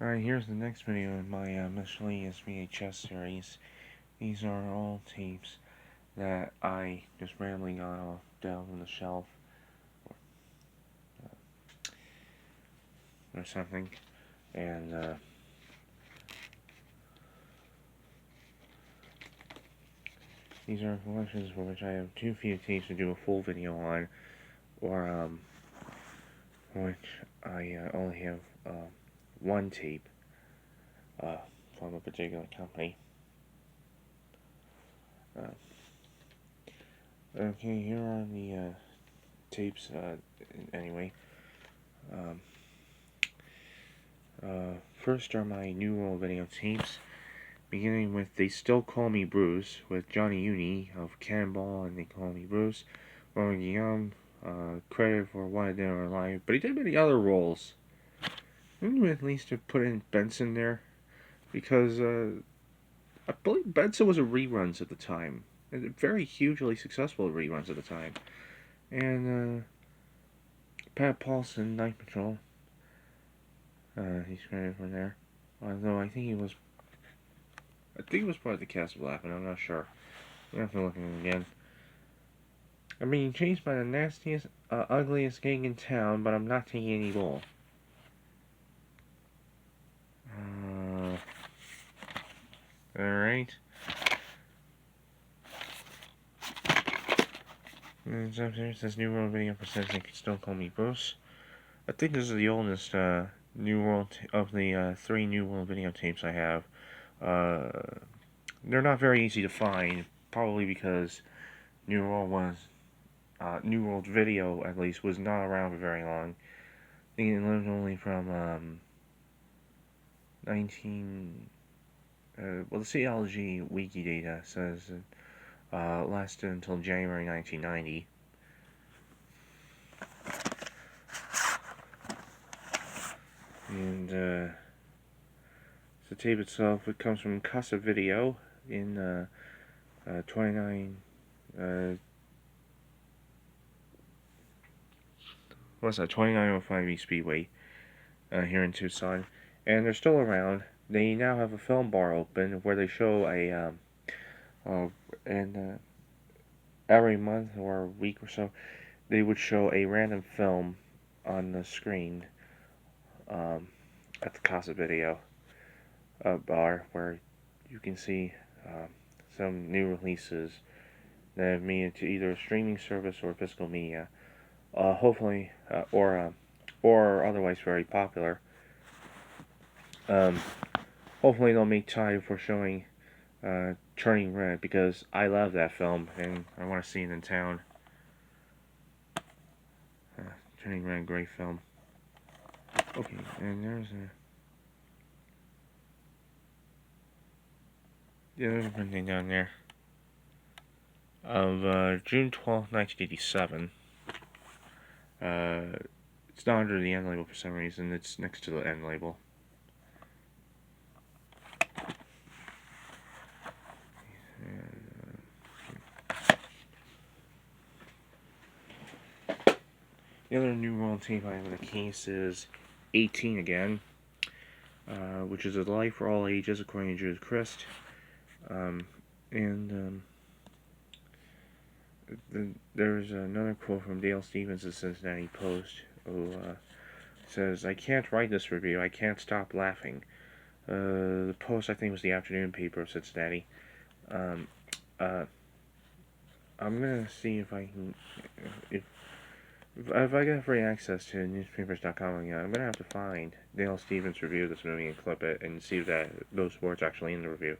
Alright, here's the next video in my miscellaneous VHS series. These are all tapes that I just randomly got off down on the shelf or something, and these are collections for which I have too few tapes to do a full video on, or for which I only have one tape from a particular company. Okay, here are the tapes anyway. First are my New World video tapes, beginning with They Still Call Me Bruce, with Johnny Uni of Cannonball and They Call Me Bruce. Robert Young, credit for Wanted Dead or Alive, but he did many other roles. Maybe at least to put in Benson there, because I believe Benson was a reruns at the time, and very hugely successful reruns at the time. And Pat Paulson, Night Patrol, he's credited for there. Although I think he was part of the cast of Laughing. I'm not sure. I have to look at him again. I'm being chased by the nastiest, ugliest gang in town, but I'm not taking any bull. Alright. And it's upstairs, this New World video percent They Can Still Call Me Bruce. I think this is the oldest New World of the 3 New World videotapes I have. They're not very easy to find, probably because New World Video, at least, was not around for very long. I think it lived only from well, the CLG wiki data says it lasted until January 1990. And the tape itself, it comes from Casa Video in 2905 East Speedway here in Tucson, and they're still around. They now have a film bar open where they show a every month or a week or so, they would show a random film on the screen at the Casa Video bar, where you can see some new releases that have made it to either a streaming service or physical media, hopefully, or otherwise very popular. Hopefully they'll make time for showing Turning Red, because I love that film and I want to see it in town. Turning Red, great film. Okay, and there's a printing down there of June 12th, 1987. It's not under the end label for some reason. It's next to the end label. The other New World tape I have in the case is 18 again, which is a life for all ages according to Judas Christ. There's another quote from Dale Stevens of Cincinnati Post, who says, "I can't write this review, I can't stop laughing." The Post, I think, was the afternoon paper of Cincinnati. I'm gonna see if I can, if I get free access to newspapers.com again, I'm gonna have to find Dale Stevens' review of this movie and clip it and see if those words are actually in the review.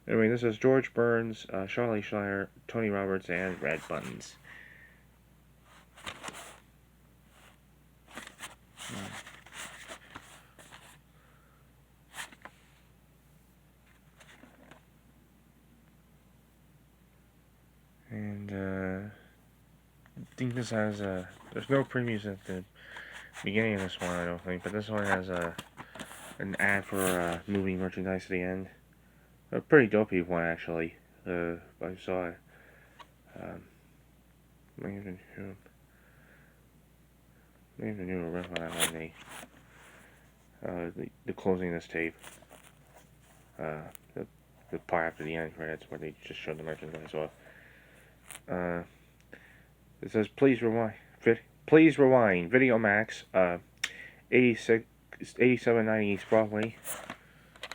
Anyway, this is George Burns, Charlie Schleier, Tony Roberts, and Red Buttons. And I think this has there's no previews at the beginning of this one, I don't think, but this one has an ad for movie merchandise at the end. A pretty dopey one, actually. I saw it. May have been new rip on that one. the closing of this tape. The part after the end credits where they just show the merchandise off. It says, please rewind. Please rewind. Video Max, 8790 East Broadway.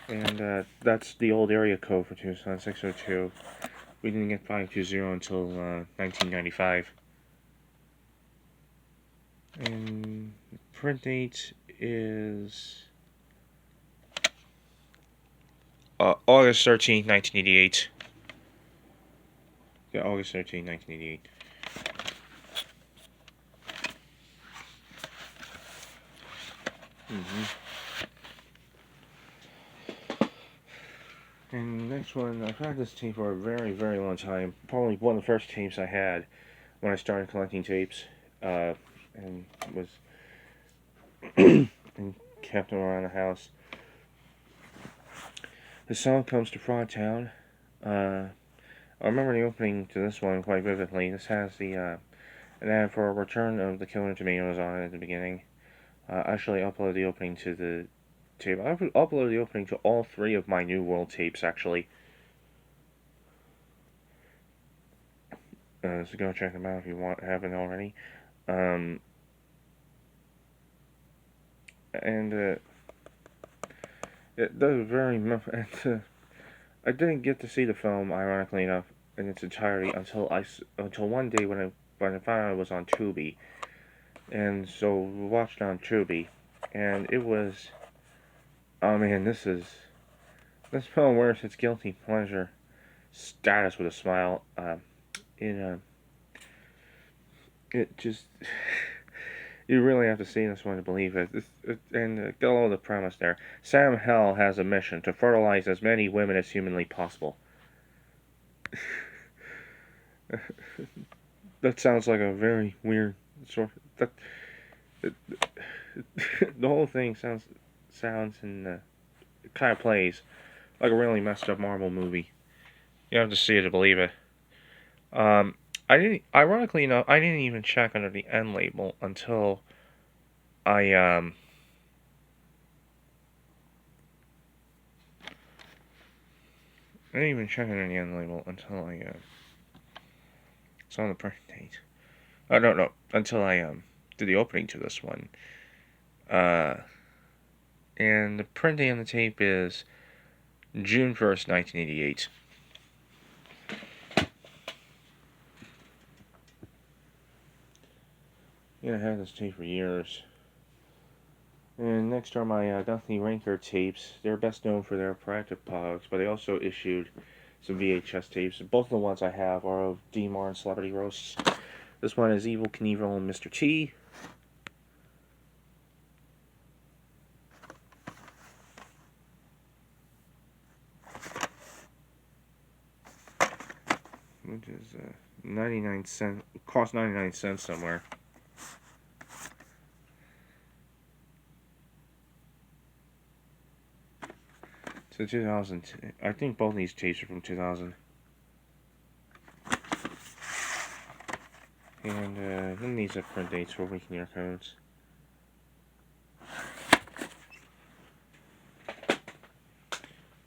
And that's the old area code for Tucson, 602. We didn't get 520 until 1995. And the print date is August 13th, 1988. Yeah, August 13th, 1988. And the next one, I've had this tape for a very, very long time. Probably one of the first tapes I had when I started collecting tapes. And was and kept them around the house. The song comes to Frogtown. I remember the opening to this one quite vividly. This has the an ad for a Return of the Killer Tomatoes on it at the beginning. I actually uploaded the opening to the tape. I uploaded the opening to all 3 of my New World tapes, actually. So go check them out if you haven't already. It does very much. I didn't get to see the film, ironically enough, in its entirety until one day when I found out it was on Tubi, and so we watched on Tubi, and it was, oh man, this film wears its guilty pleasure status with a smile. It just. You really have to see this one to believe it. And go over the premise there. Sam Hell has a mission to fertilize as many women as humanly possible. That sounds like a very weird sort of... the whole thing sounds and it kind of plays like a really messed up Marvel movie. You have to see it to believe it. Ironically enough, I didn't even check under the end label until I didn't even check under the end label until I saw the print date. No, until I did the opening to this one. And the print date on the tape is June 1st, 1988. Yeah, I had this tape for years. And next are my Anthony Ranker tapes. They're best known for their practice products, but they also issued some VHS tapes. Both of the ones I have are of D. Martin Celebrity Roasts. This one is Evel Knievel and Mr. T. Which is 99 cents, cost 99 cents somewhere. So 2000, I think both of these tapes are from 2000. And then these are print dates for weekly year codes.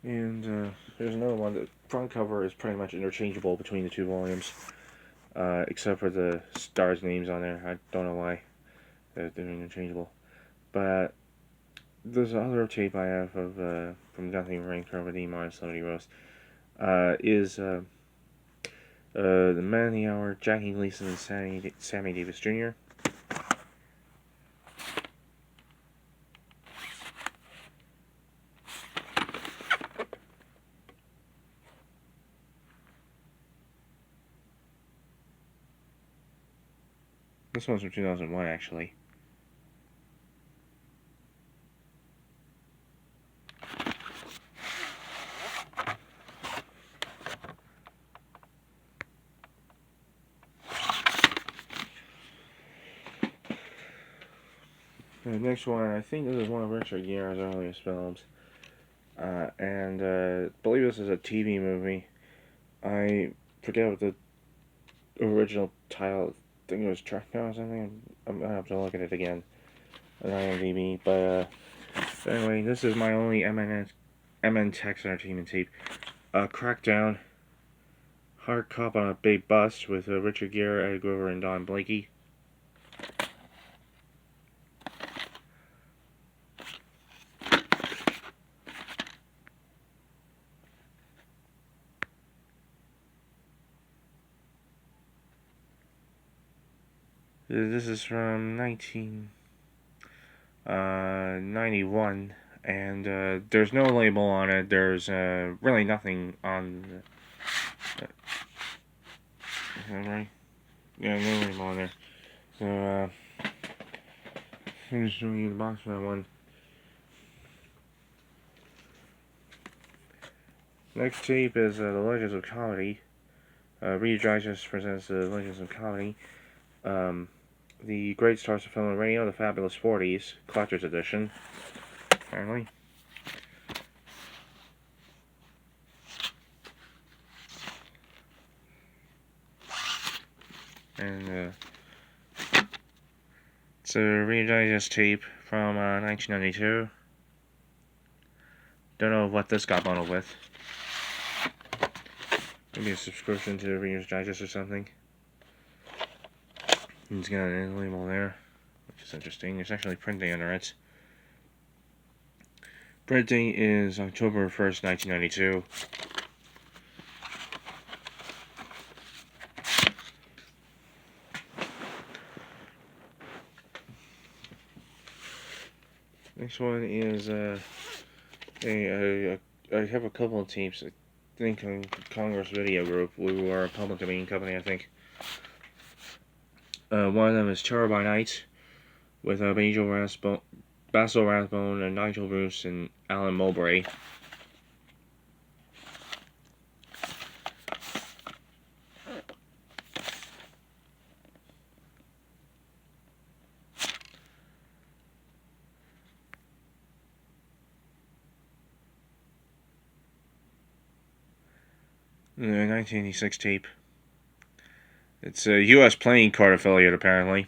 And there's another one. The front cover is pretty much interchangeable between the 2 volumes, except for the stars' names on there. I don't know why they're interchangeable. But there's another tape I have of from Anthony Ranker with the Martin Celebrity Roast. Is The Man of the Hour, Jackie Gleason, and Sammy Davis Jr. This one's from 2001, actually. The next one, I think this is one of Richard Gere's earliest films. I believe this is a TV movie. I forget what the original title, I think it was Crackdown or something. I'm gonna have to look at it again on IMDb, but So anyway, this is my only MN Text Entertainment tape. Crackdown, Hard Cop on a Big Bus with Richard Gere, Ed Grover, and Don Blakey. This is from 1991, and there's no label on it. There's really nothing on the, is that right? Yeah, no label on there. So, I'm just showing you the box for that one. Next tape is The Legends of Comedy. Reed Digest presents The Legends of Comedy. The Great Stars of Film and Radio, The Fabulous 40s, Collector's Edition, apparently. And it's a Reed Digest tape from 1992. Don't know what this got bundled with. Maybe a subscription to Reader's Digest or something. It's got a label there, which is interesting. There's actually print date under it. Print date is October 1st, 1992. Next one is I have a couple of tapes. I think on Congress Video Group. We were a public domain company, I think. One of them is Terror by Night with Basil Rathbone, and Nigel Bruce, and Alan Mowbray. The 1986 tape. It's a U.S. playing card affiliate, apparently.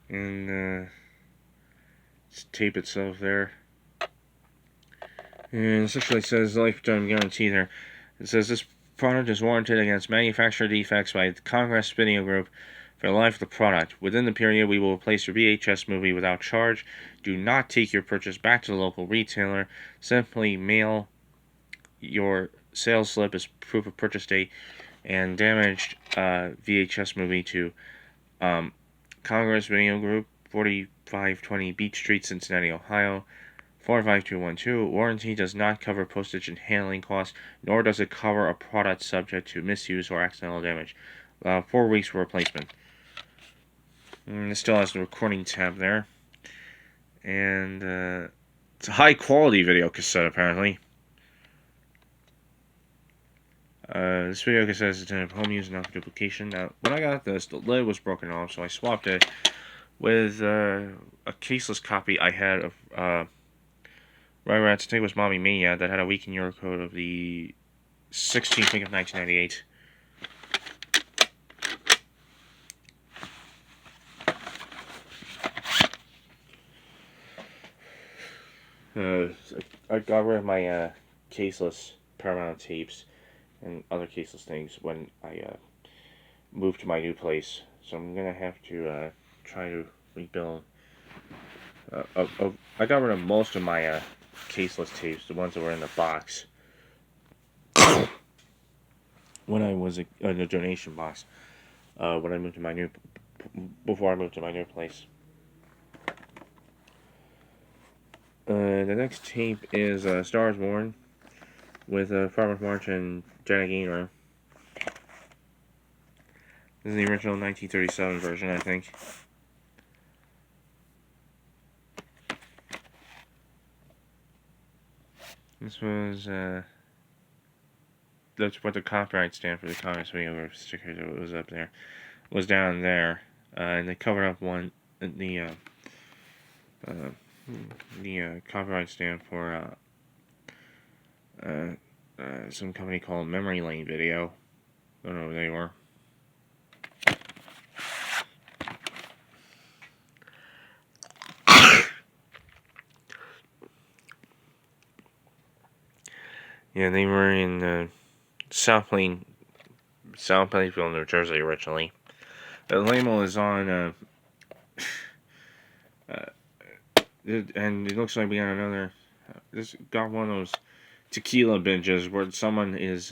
And it's tape itself there. And it actually says lifetime guarantee there. It says this product is warranted against manufacturer defects by Congress Video Group for the life of the product. Within the period, we will replace your VHS movie without charge. Do not take your purchase back to the local retailer. Simply mail your sales slip as proof of purchase date and damaged VHS movie to Congress Video Group, 4520 Beach Street, Cincinnati, Ohio, 45212. Warranty does not cover postage and handling costs, nor does it cover a product subject to misuse or accidental damage. 4 weeks for replacement. And it still has the recording tab there. And it's a high quality video cassette, apparently. This video cassette is intended for home use and not for duplication. Now, when I got this, the lid was broken off, so I swapped it with a caseless copy I had of Rugrats. I think it was Mommy Mania, that had a week in Euro code of the 16th of 1998. I got rid of my caseless Paramount tapes and other caseless things when I moved to my new place. So I'm gonna have to try to rebuild. I got rid of most of my caseless tapes, the ones that were in the box, when I was in a donation box. When I moved to before I moved to my new place. The next tape is Starsborne with Farmer's March and Janet Gaynor. This is the original 1937 version, I think. This was, that's what the copyright stand for the Congress Video Group sticker that was up there. Was down there. And they covered up the copyright stand for, some company called Memory Lane Video. I don't know who they were. Yeah, they were in South Plainfield, New Jersey originally. The label is on, and it looks like we got another. This got one of those tequila binges where someone is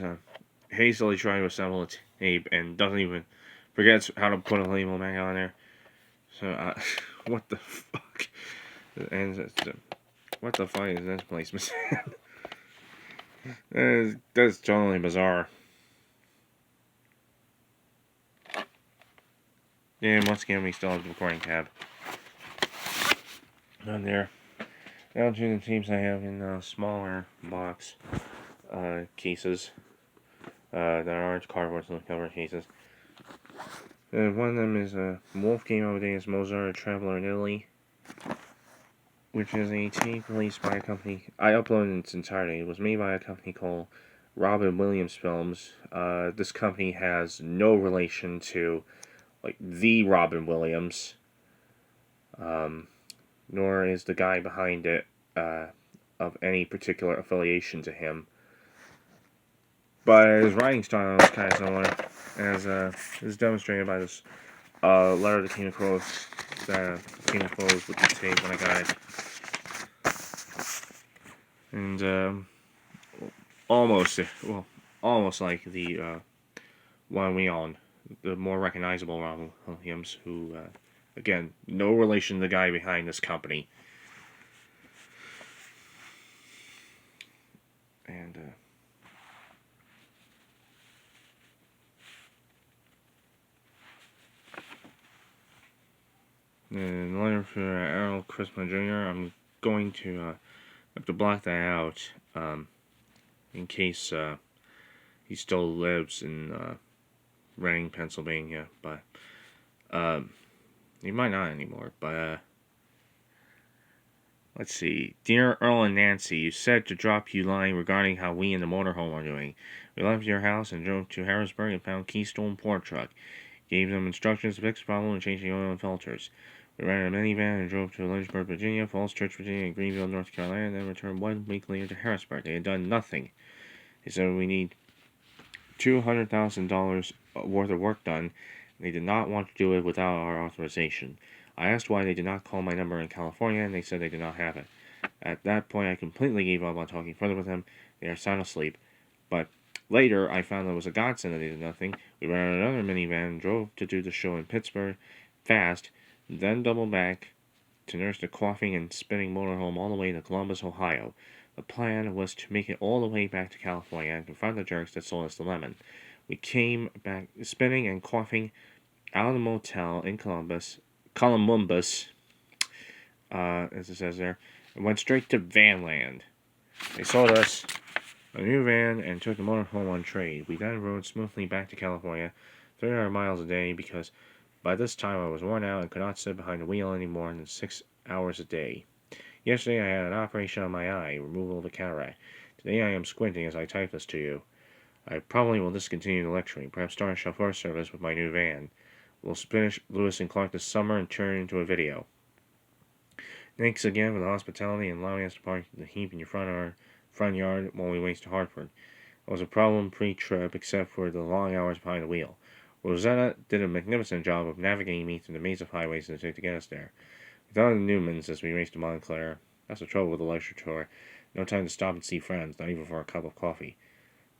hastily trying to assemble a tape and doesn't even forgets how to put a label back on there. So, what the fuck? And what the fuck is this placement? That's totally bizarre. Yeah, once again, we still have the recording tab on there. Now to the tapes I have in smaller box cases that aren't cardboard cover cases. One of them is Wolfgang Amadeus Mozart, A Traveler in Italy, which is a tape released by a company. I uploaded in its entirety. It was made by a company called Robin Williams Films. This company has no relation to like the Robin Williams, nor is the guy behind it of any particular affiliation to him. But his writing style is kind of similar, as is demonstrated by this letter that came across with the tape when I got it. And almost like the one we own, the more recognizable Robin Williams, who again, no relation to the guy behind this company. And the letter for Errol Christmas Jr. I'm going to have to block that out in case he still lives in Reading, Pennsylvania, but he might not anymore. But let's see. Dear Earl and Nancy, you said to drop you line regarding how we in the motorhome are doing. We left your house and drove to Harrisburg and found Keystone Port Truck. Gave them instructions to fix the problem and change the oil and filters. We rented a minivan and drove to Lynchburg, Virginia, Falls Church, Virginia, and Greenville, North Carolina, and then returned 1 week later to Harrisburg. They had done nothing. They said we need $200,000 worth of work done. They did not want to do it without our authorization. I asked why they did not call my number in California, and they said they did not have it. At that point, I completely gave up on talking further with them. They are sound asleep. But later, I found that it was a godsend that they did nothing. We rented another minivan and drove to do the show in Pittsburgh fast, then doubled back to nurse the coughing and spinning motorhome all the way to Columbus, Ohio. The plan was to make it all the way back to California and confront the jerks that sold us the lemon. We came back spinning and coughing out of the motel in Columbus, as it says there, and went straight to Vanland. They sold us a new van and took the motorhome on trade. We then rode smoothly back to California, 300 miles a day, because by this time I was worn out and could not sit behind the wheel any more than 6 hours a day. Yesterday I had an operation on my eye, removal of the cataract. Today I am squinting as I type this to you. I probably will discontinue the lecturing, perhaps start a chauffeur service with my new van. We'll finish Lewis and Clark this summer and turn it into a video. Thanks again for the hospitality and allowing us to park the heap in your front yard while we went to Hartford. It was a problem pre-trip except for the long hours behind the wheel. Rosetta did a magnificent job of navigating me through the maze of highways to get us there. We thought of the Newmans as we raced to Montclair. That's the trouble with the lecture tour. No time to stop and see friends, not even for a cup of coffee.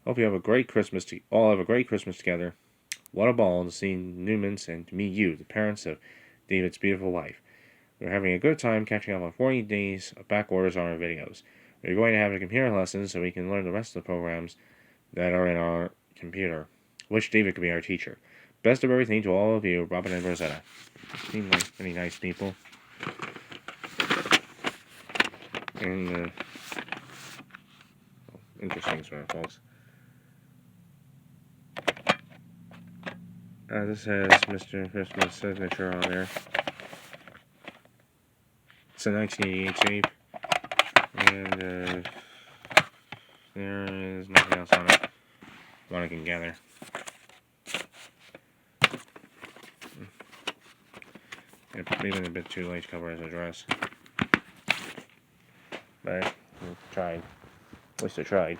Hope you have a great Christmas. All have a great Christmas together. What a ball to see Newmans and to meet you, the parents of David's beautiful wife. We're having a good time catching up on 40 days of back orders on our videos. We're going to have a computer lesson so we can learn the rest of the programs that are in our computer. Wish David could be our teacher. Best of everything to all of you, Robin and Rosetta. Seem like pretty nice people. And interesting sort of folks. This has Mr. Christmas signature on there. It's a 1988 tape. And there is nothing else on it. What I can gather. Maybe a bit too late to cover his address. But we tried. At least I tried.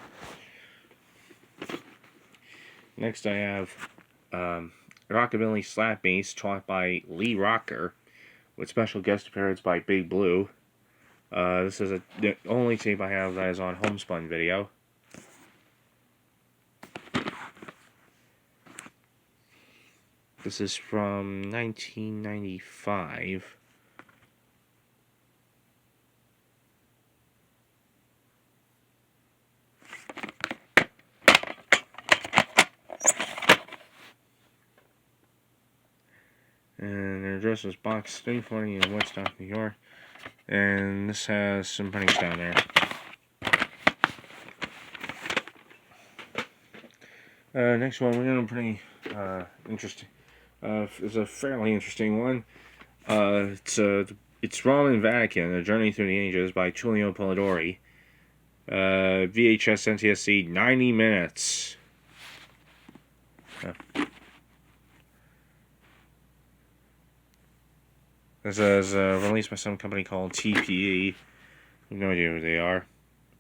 Next I have Rockabilly Slap Bass taught by Lee Rocker, with special guest appearance by Big Blue. This is the only tape I have that is on Homespun Video. This is from 1995. And their address was Box 340 in Woodstock, New York. And this has some printings down there. Next one, we're going to pretty interesting. It's a fairly interesting one. It's Rome and Vatican: A Journey Through the Ages by Tullio Polidori. VHS NTSC, 90 minutes. This is released by some company called TPE. I have no idea who they are.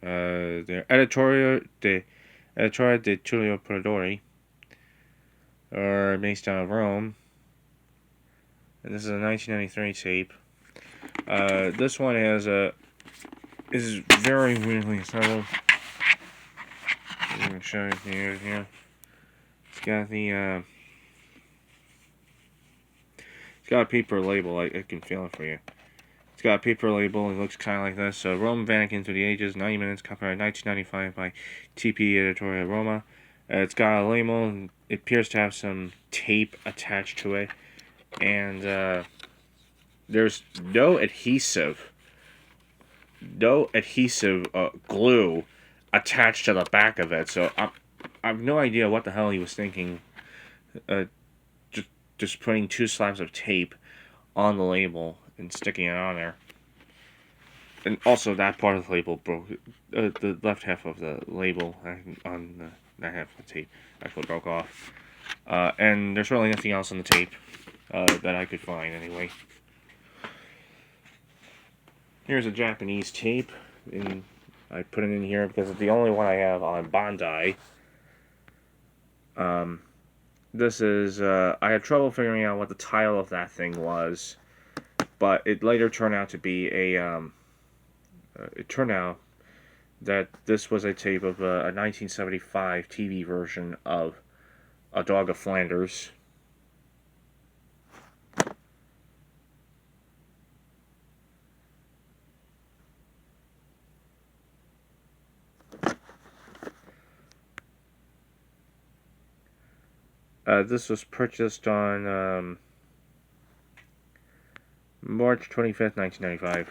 They're Editorial de Tullio Polidori, are based out of Rome. And this is a 1993 tape. This one is very weirdly assembled. I'm going to show it here. It's got the it's got a paper label. I can feel it for you. It's got a paper label. It looks kind of like this. Rome, Vatican Through the Ages, 90 minutes, copyright 1995 by TP Editorial Roma. It's got a label, and it appears to have some tape attached to it. And there's no adhesive glue attached to the back of it. So I have no idea what the hell he was thinking. Just putting 2 slabs of tape on the label and sticking it on there. And also that part of the label broke. The left half of the label on that half of the tape actually broke off. And there's really nothing else on the tape that I could find anyway. Here's a Japanese tape, and I put it in here because it's the only one I have on Bandai. This is, I had trouble figuring out what the title of that thing was, but it later turned out to be it turned out that this was a tape of a 1975 TV version of A Dog of Flanders. This was purchased on March 25th, 1995.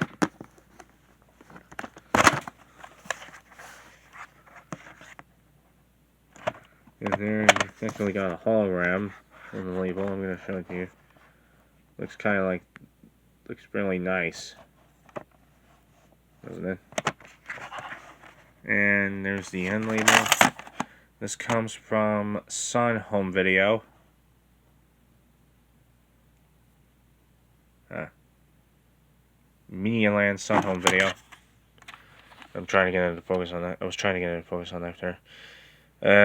And there, definitely got a hologram on the label. I'm going to show it to you. Looks kind of like, looks really nice, doesn't it? And there's the end label. This comes from Sun Home Video. Miniland Sun Home Video. I'm trying to get it to focus on that. I was trying to get it to focus on that there.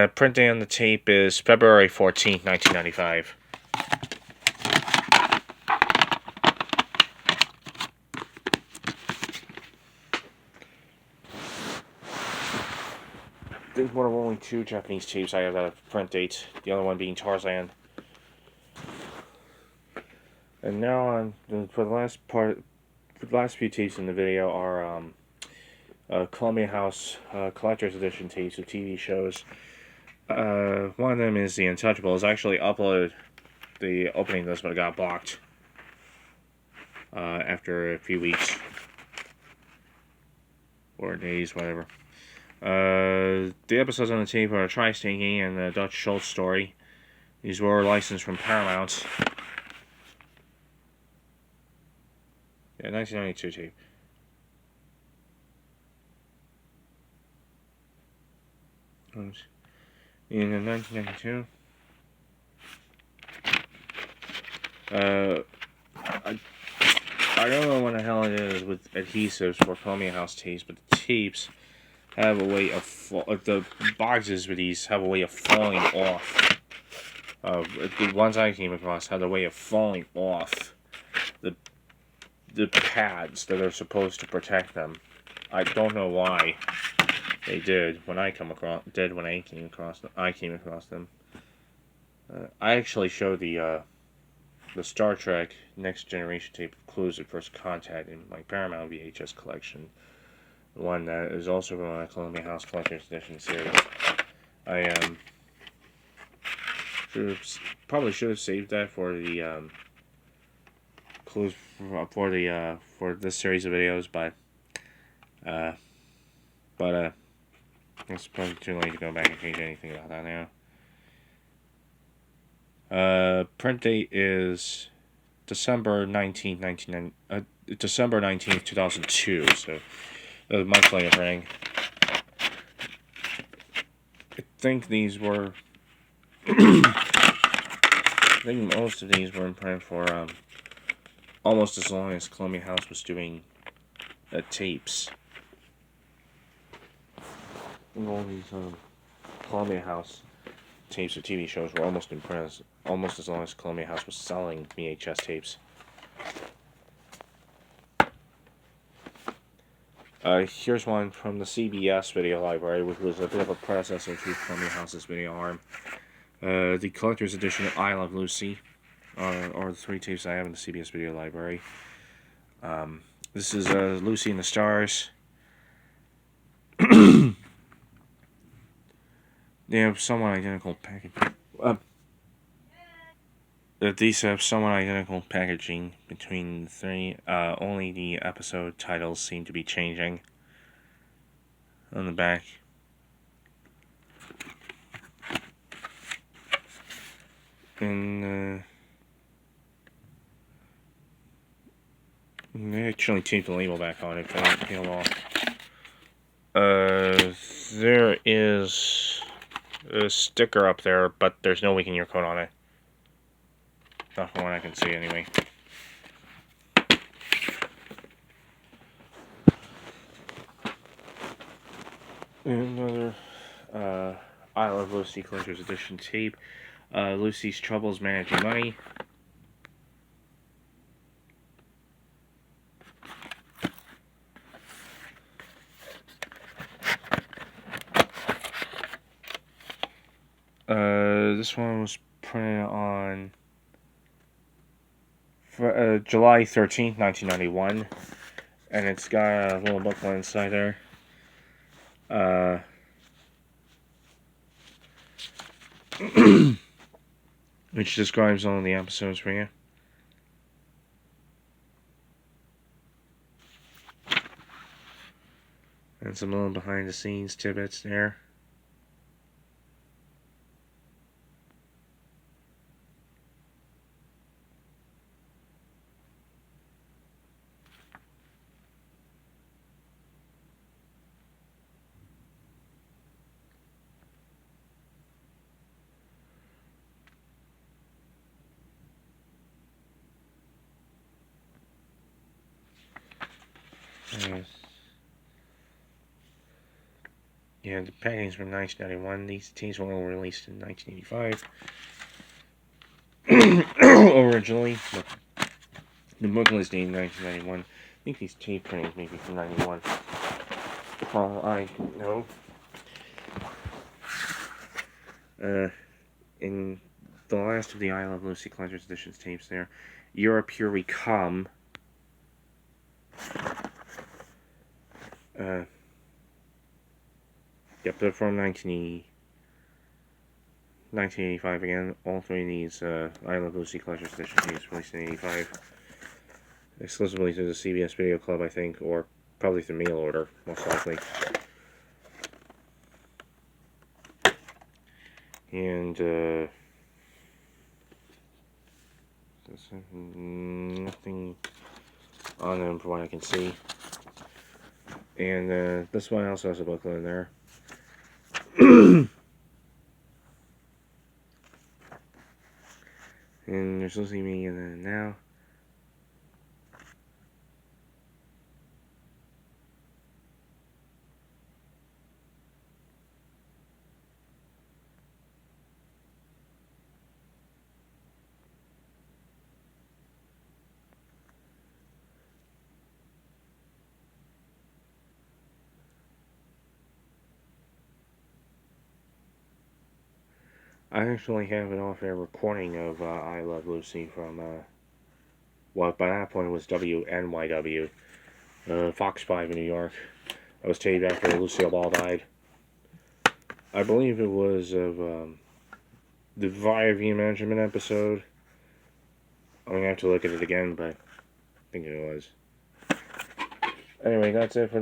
Printing on the tape is February 14th, 1995. I think one of only 2 Japanese tapes I have that have print dates, the other one being Tarzan. And now on for the last few tapes in the video are Columbia House Collector's Edition tapes of TV shows. One of them is The Untouchables. I actually uploaded the opening of this, but it got blocked after a few weeks or days, whatever. The episodes on the tape are Tri-State Gang and the Dutch Schultz story. These were licensed from Paramount. Yeah, 1992 tape. In 1992. I don't know what the hell it is with adhesives for Columbia House tapes, but the tapes have a way of the boxes with these have a way of falling off The ones I came across had a way of falling off the pads that are supposed to protect them. I don't know why they did when I came across them. I actually showed the Star Trek Next Generation tape of Clues at First Contact in my Paramount VHS collection. One that is also from my Columbia House Collector's Edition series. I probably should have saved that for the clues for this series of videos, but it's probably too late to go back and change anything about that now. Print date is December 19th, 2002, so a month later printing. I think these were I think most of these were in print for almost as long as Columbia House was doing tapes. And all these Columbia House tapes or TV shows were almost in print almost as long as Columbia House was selling VHS tapes. Here's one from the CBS Video Library, which was a bit of a predecessor to Columbia House's video arm. The collector's edition of I Love Lucy, or the 3 tapes I have in the CBS Video Library. This is Lucy and the Stars. They have somewhat identical packaging. These have somewhat identical packaging between the 3. Only the episode titles seem to be changing on the back. And they actually taped the label back on it, but I don't peel off. There is a sticker up there, but there's no weaken your code on it. Not from what I can see, anyway. Another I Love Lucy Collector's Edition tape. Lucy's Troubles Managing Money. This one was printed on July 13th, 1991, and it's got a little booklet inside there. Which describes all the episodes for you. And some little behind the scenes tidbits there. Yeah, the packaging's from 1991. These tapes were all released in 1985. Originally, but the booklet is dated 1991. I think these tape printings may be from 91. All I know. In the last of the I Love Lucy Collector's Editions tapes there, Europe Here We Come. Yep, they're from 1985 again. All 3 of these I Love Lucy Collector's Edition tapes released in 85. Exclusively to the CBS Video Club, I think, or probably through mail order, most likely. And nothing on them from what I can see. And this one also has a booklet in there. And there's Lucy Me in there now. I actually have an off-air recording of I Love Lucy from, what by that point was WNYW, Fox 5 in New York. It was taped after Lucille Ball died. I believe it was of the V Management episode. I'm going to have to look at it again, but I think it was. Anyway, that's it for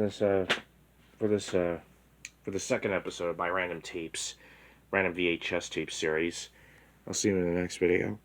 the second episode by Random Tapes, Random VHS tape series. I'll see you in the next video.